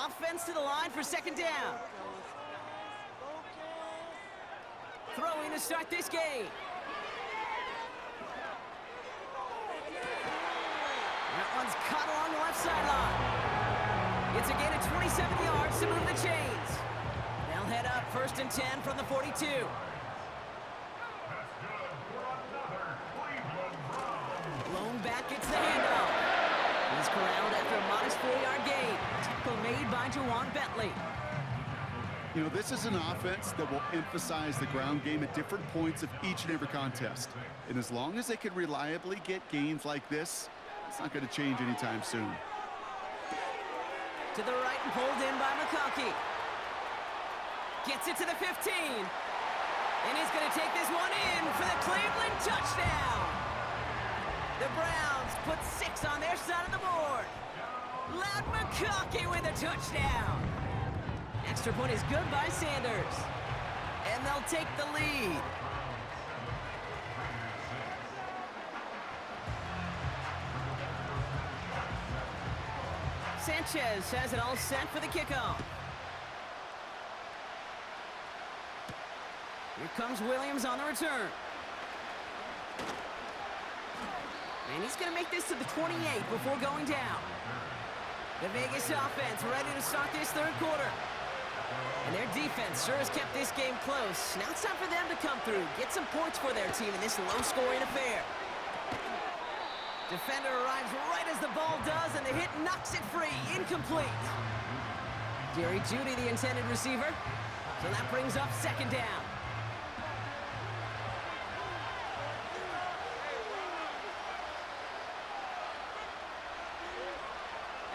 Offense to the line for second down. Throwing to start this game. That one's caught along the left sideline. It's a gain of 27 yards to move the chains. They'll head up 1st and 10 from the 42. Lone back gets the handoff. He's corralled after a modest 4-yard gain. Tackle made by Jawan Bentley. You know, this is an offense that will emphasize the ground game at different points of each and every contest. And as long as they can reliably get gains like this, it's not going to change anytime soon. To the right and pulled in by McConkey. Gets it to the 15. And he's going to take this one in for the Cleveland touchdown. The Browns put 6 on their side of the board. Loud McConkey with a touchdown. Extra point is good by Sanders. And they'll take the lead. Sanchez has it all set for the kickoff. Here comes Williams on the return. And he's going to make this to the 28 before going down. The Vegas offense ready to start this third quarter. And their defense sure has kept this game close. Now it's time for them to come through, get some points for their team in this low-scoring affair. Defender arrives right as the ball does, and the hit knocks it free. Incomplete. Jerry Jeudy, the intended receiver. So that brings up second down.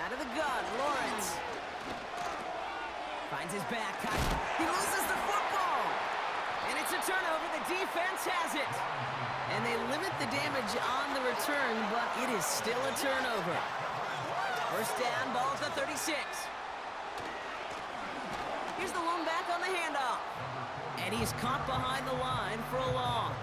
Out of the gun, Lawrence. Finds his back. He loses the football. And it's a turnover. The defense has it. And they limit the damage on the return, but it is still a turnover. First down, ball at the 36. Here's the lone back on the handoff. And he's caught behind the line for a loss.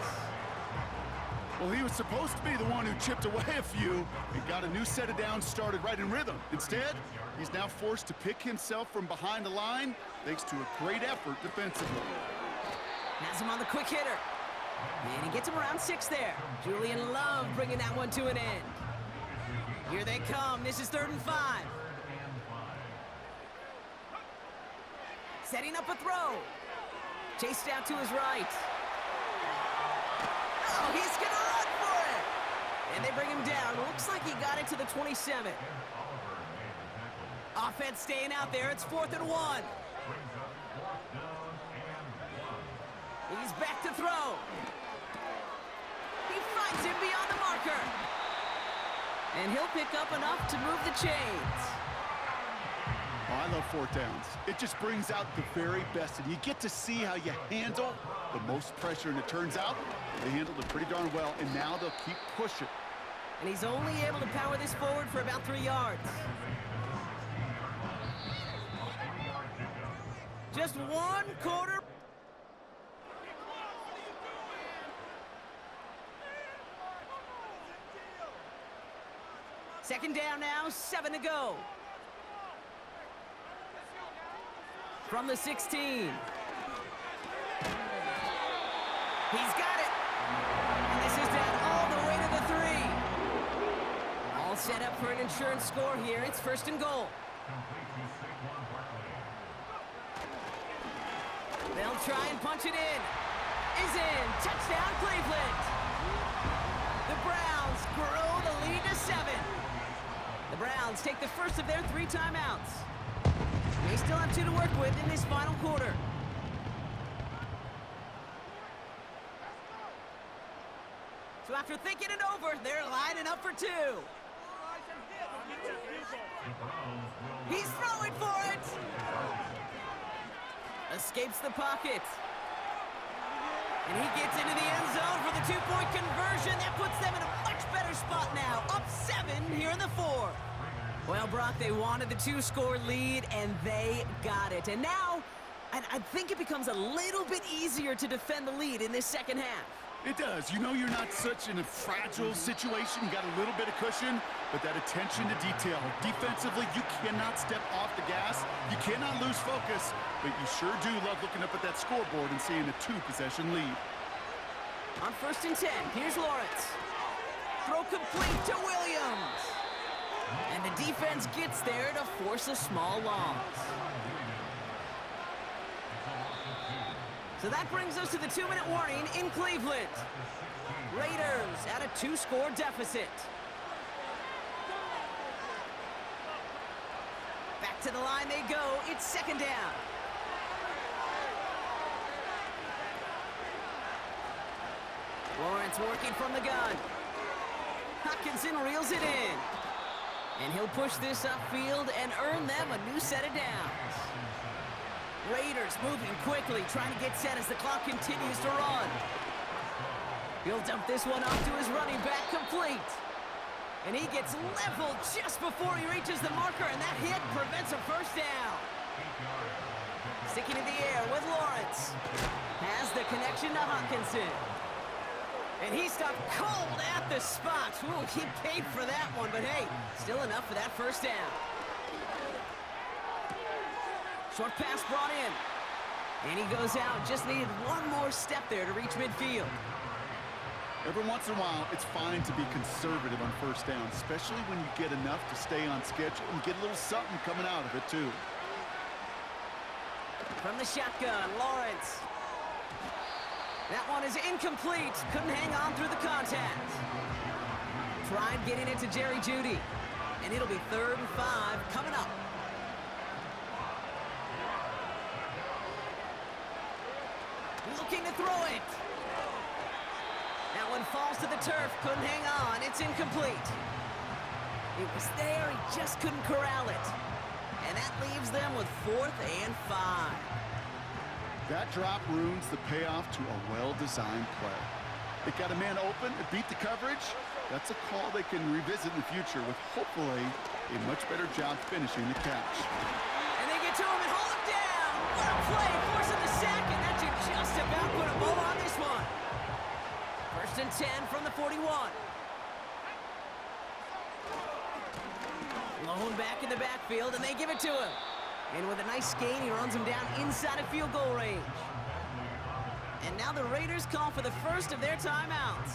Well, he was supposed to be the one who chipped away a few and got a new set of downs started right in rhythm. Instead, he's now forced to pick himself from behind the line thanks to a great effort defensively. Has him on the quick hitter. And he gets him around 6 there. Julian Love bringing that one to an end. Here they come. This is 3rd and 5. Setting up a throw. Chased out to his right. Oh, he's going to run for it. And they bring him down. Looks like he got it to the 27. Offense staying out there. It's 4th and 1. He's back to throw. He finds him beyond the marker. And he'll pick up enough to move the chains. Oh, I love 4th downs. It just brings out the very best. And you get to see how you handle the most pressure. And it turns out they handled it pretty darn well. And now they'll keep pushing. And he's only able to power this forward for about 3 yards. Just 1 quarter. Second down now, 7 to go. From the 16. He's got it. And this is down all the way to the 3. All set up for an insurance score here. It's 1st and goal. They'll try and punch it in. Is in. Touchdown, Cleveland. The Browns grow the lead to 7. The Browns take the first of their 3 timeouts. They still have 2 to work with in this final quarter. So after thinking it over, they're lining up for 2. He's throwing for it. Escapes the pocket. And he gets into the end zone for the 2-point conversion. That puts them in a much better spot now. Up 7 here in the 4. Well, Brock, they wanted the 2-score lead, and they got it. And now, I think it becomes a little bit easier to defend the lead in this second half. It does. You know you're not such in a fragile situation. You got a little bit of cushion, but that attention to detail. Defensively, you cannot step off the gas. You cannot lose focus, but you sure do love looking up at that scoreboard and seeing a 2-possession lead. On 1st and 10, here's Lawrence. Throw complete to Williams. And the defense gets there to force a small loss. So that brings us to the 2-minute warning in Cleveland. Raiders at a 2-score deficit. Back to the line they go. It's 2nd down. Lawrence working from the gun. Hockenson reels it in. And he'll push this upfield and earn them a new set of downs. Raiders moving quickly, trying to get set as the clock continues to run. He'll dump this one off to his running back, complete. And he gets leveled just before he reaches the marker, and that hit prevents a 1st down. Sticking in the air with Lawrence. Has the connection to Hockenson. And he stopped cold at the spot. Ooh, he paid for that one, but hey, still enough for that 1st down. Short pass brought in. And he goes out. Just needed one more step there to reach midfield. Every once in a while, it's fine to be conservative on 1st down, especially when you get enough to stay on schedule and get a little something coming out of it, too. From the shotgun, Lawrence. That one is incomplete. Couldn't hang on through the contact. Tried getting it to Jerry Jeudy. And it'll be 3rd and 5 coming up. Looking to throw it. That one falls to the turf. Couldn't hang on. It's incomplete. It was there. He just couldn't corral it. And that leaves them with 4th and 5. That drop ruins the payoff to a well-designed play. It got a man open. It beat the coverage. That's a call they can revisit in the future with hopefully a much better job finishing the catch. And they get to him and hold him down. What a play. Forcing the sack, and that should just about put a bow on this one. 1st and 10 from the 41. Lone back in the backfield, and they give it to him. And with a nice gain, he runs him down inside of field goal range. And now the Raiders call for the 1st of their timeouts.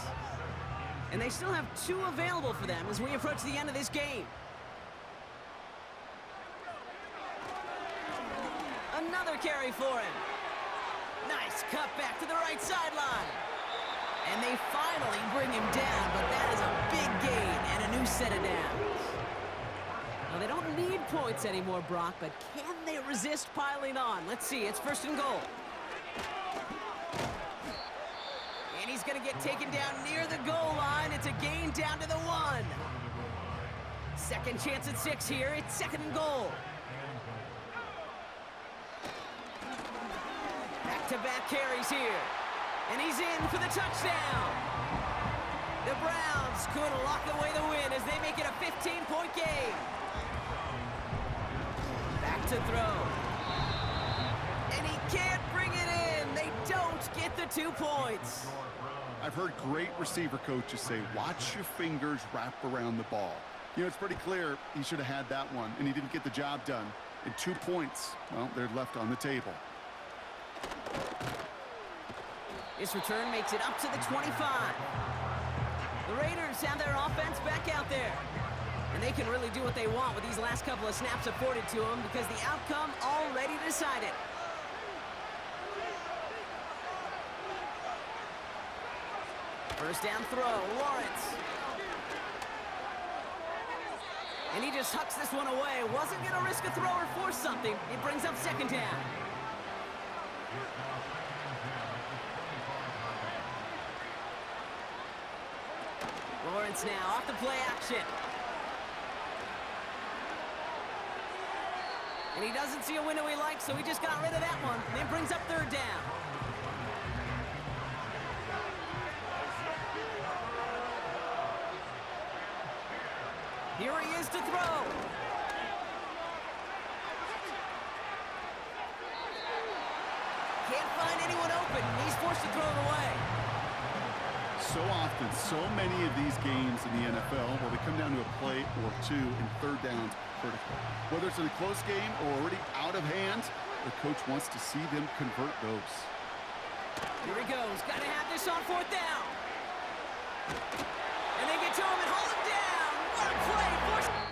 And they still have 2 available for them as we approach the end of this game. Another carry for him. Nice cut back to the right sideline. And they finally bring him down, but that is a big gain and a new set of downs. Now, they don't need points anymore, Brock, but can they resist piling on? Let's see. It's 1st and goal. And he's going to get taken down near the goal line. It's a gain down to the 1. 2nd chance at 6 here. It's 2nd and goal. Back-to-back carries here. And he's in for the touchdown. The Browns could lock away the win as they make it a 15-point game. Back to throw. And he can't bring it in. They don't get the 2 points. I've heard great receiver coaches say, watch your fingers wrap around the ball. You know, it's pretty clear he should have had that one, and he didn't get the job done. And 2 points, well, they're left on the table. This return makes it up to the 25. The Raiders have their offense back out there. And they can really do what they want with these last couple of snaps afforded to them because the outcome already decided. First down throw, Lawrence. And he just hucks this one away. Wasn't going to risk a throw or force something. It brings up 2nd down. Lawrence now off the play action. And he doesn't see a window he likes, so he just got rid of that one. And it brings up 3rd down. Here he is to throw. Can't find anyone open. He's forced to throw it away. So often, so many of these games in the NFL, well, they come down to a play or two in third downs critical. Whether it's in a close game or already out of hand, the coach wants to see them convert those. Here he goes. Got to have this on fourth down. And they get to him and hold him down. What a play.